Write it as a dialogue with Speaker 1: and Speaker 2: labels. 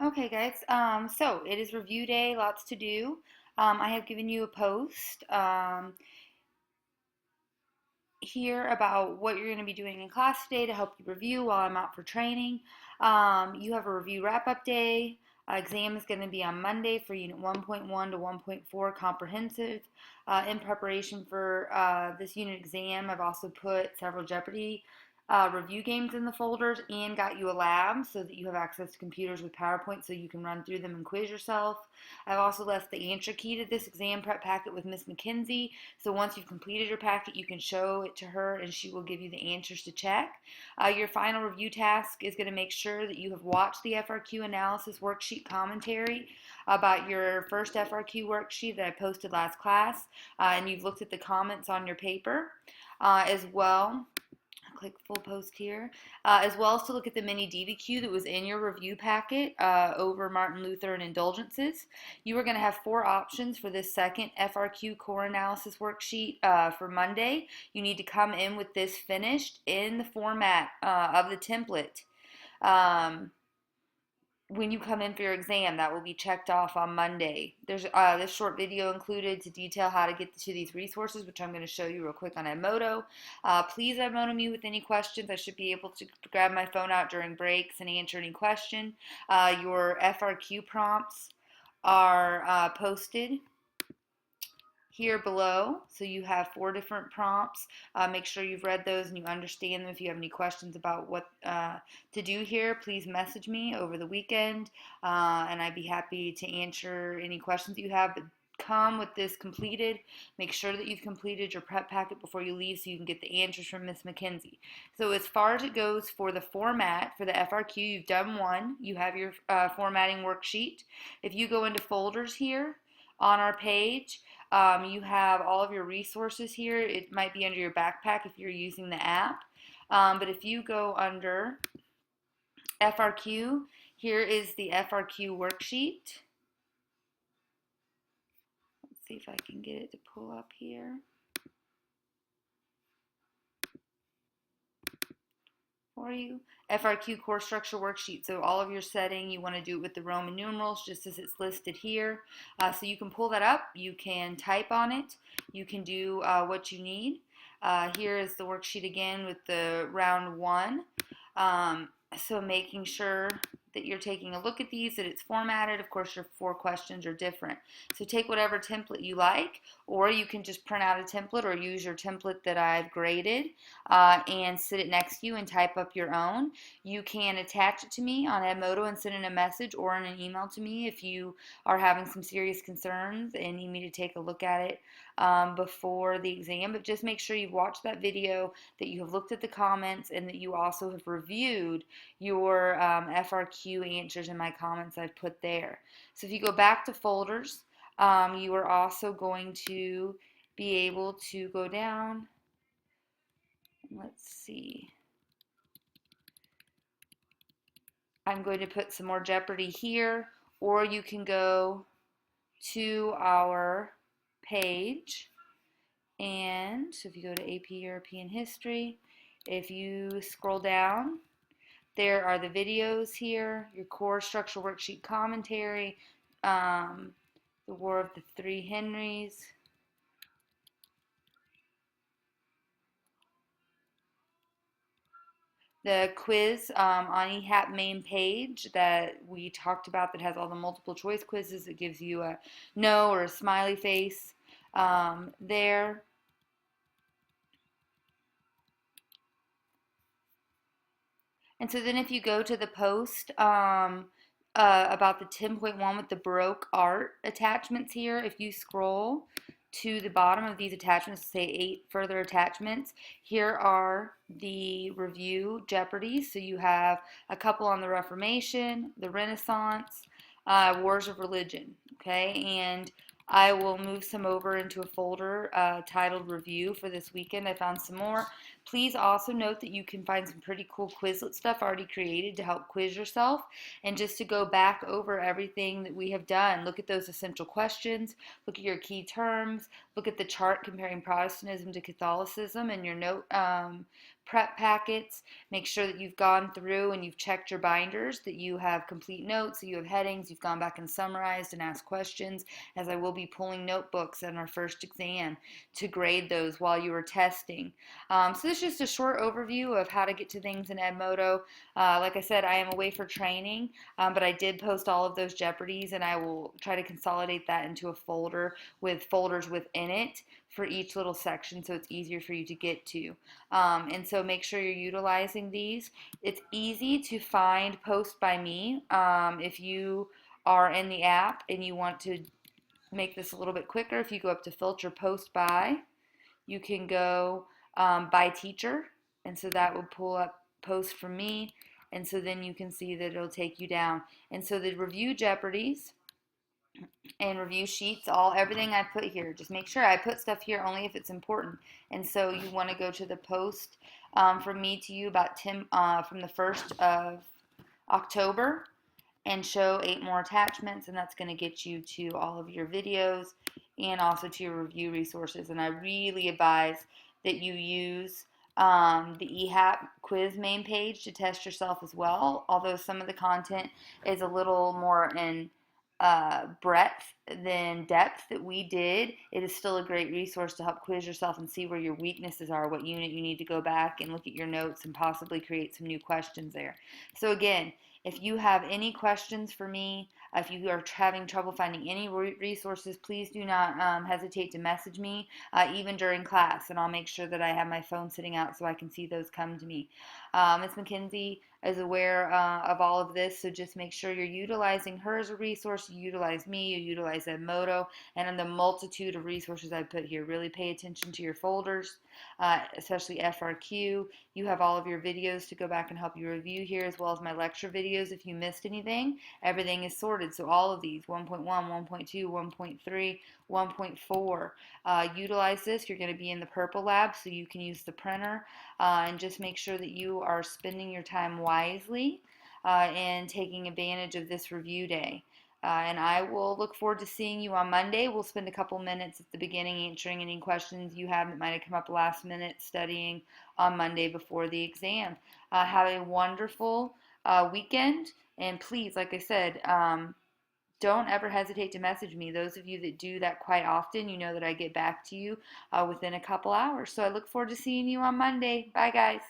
Speaker 1: Okay, guys. So it is review day, lots to do. I have given you a post here about what you're going to be doing in class today to help you review while I'm out for training. You have a review wrap-up day. Exam is going to be on Monday for Unit 1.1 to 1.4 Comprehensive. In preparation for this unit exam, I've also put several Jeopardy! Review games in the folders and got you a lab so that you have access to computers with PowerPoint so you can run through them and quiz yourself. I've also left the answer key to this exam prep packet with Miss McKenzie, so once you've completed your packet, you can show it to her and she will give you the answers to check. Your final review task is going to make sure that you have watched the FRQ analysis worksheet commentary about your first FRQ worksheet that I posted last class, and you've looked at the comments on your paper as well. Click full post here, as well as to look at the mini DBQ that was in your review packet over Martin Luther and indulgences. You are going to have four options for this second FRQ core analysis worksheet for Monday. You need to come in with this finished in the format of the template. When you come in for your exam, that will be checked off on Monday. There's this short video included to detail how to get to these resources, which I'm going to show you real quick on Edmodo. Please Edmodo me with any questions. I should be able to grab my phone out during breaks and answer any question. Your FRQ prompts are posted here below. So you have four different prompts. Make sure you've read those and you understand them. If you have any questions about what to do here, please message me over the weekend and I'd be happy to answer any questions you have. But come with this completed. Make sure that you've completed your prep packet before you leave so you can get the answers from Miss McKenzie. So as far as it goes for the format for the FRQ, you've done one. You have your formatting worksheet. If you go into folders here on our page, you have all of your resources here. It might be under your backpack if you're using the app. But if you go under FRQ, here is the FRQ worksheet. Let's see if I can get it to pull up here for you. FRQ core structure worksheet. So all of your setting, you want to do it with the Roman numerals just as it's listed here. So you can pull that up. You can type on it. You can do what you need. Here is the worksheet again with the round one. So making sure that you're taking a look at these, that it's formatted. Of course, your four questions are different. So take whatever template you like, or you can just print out a template or use your template that I've graded and sit it next to you and type up your own. You can attach it to me on Edmodo and send in a message or in an email to me if you are having some serious concerns and need me to take a look at it before the exam. But just make sure you've watched that video, that you have looked at the comments, and that you also have reviewed your FRQ answers in my comments I've put there. So if you go back to folders, you are also going to be able to go down. Let's see. I'm going to put some more Jeopardy here, or you can go to our page. And so if you go to AP European History, if you scroll down, there are the videos here, your core structure worksheet commentary, the War of the Three Henrys. The quiz on EHAP main page that we talked about that has all the multiple choice quizzes. It gives you a no or a smiley face there. And so then if you go to the post about the 10.1 with the Baroque art attachments here, if you scroll to the bottom of these attachments, say 8 further attachments, here are the review Jeopardies. So you have a couple on the Reformation, the Renaissance, Wars of Religion, okay? And I will move some over into a folder titled Review for this weekend. I found some more. Please also note that you can find some pretty cool Quizlet stuff already created to help quiz yourself. And just to go back over everything that we have done, look at those essential questions, look at your key terms, look at the chart comparing Protestantism to Catholicism and your note prep packets. Make sure that you've gone through and you've checked your binders, that you have complete notes, that you have headings, you've gone back and summarized and asked questions, as I will be pulling notebooks in our first exam to grade those while you are testing. So this is just a short overview of how to get to things in Edmodo. Like I said, I am away for training, but I did post all of those Jeopardies, and I will try to consolidate that into a folder with folders within it for each little section so it's easier for you to get to. And so make sure you're utilizing these. It's easy to find Post by Me. If you are in the app and you want to make this a little bit quicker, if you go up to filter Post By, you can go by teacher, and so that will pull up Post from Me, and so then you can see that it'll take you down. And so the review Jeopardies and review sheets, everything I put here, just make sure I put stuff here only if it's important. And so you want to go to the post from me to you about from the 1st of October, and show 8 more attachments, and that's going to get you to all of your videos and also to your review resources. And I really advise that you use the EHAP quiz main page to test yourself as well. Although some of the content is a little more in breadth than depth that we did, it is still a great resource to help quiz yourself and see where your weaknesses are, what unit you need to go back and look at your notes and possibly create some new questions there. So again, if you have any questions for me, if you are having trouble finding any resources, please do not hesitate to message me, even during class, and I'll make sure that I have my phone sitting out so I can see those come to me. Ms. McKenzie is aware of all of this, so just make sure you're utilizing her as a resource, you utilize me, you utilize Edmodo, and the multitude of resources I put here. Really pay attention to your folders, especially FRQ. You have all of your videos to go back and help you review here, as well as my lecture videos. If you missed anything, everything is sorted. So all of these, 1.1, 1.2, 1.3, 1.4. Utilize this. You're going to be in the Purple Lab, so you can use the printer, and just make sure that you are spending your time wisely and taking advantage of this review day. And I will look forward to seeing you on Monday. We'll spend a couple minutes at the beginning answering any questions you have that might have come up last minute studying on Monday before the exam. Have a wonderful weekend, and please, like I said, don't ever hesitate to message me. Those of you that do that quite often, you know that I get back to you within a couple hours. So I look forward to seeing you on Monday. Bye, guys.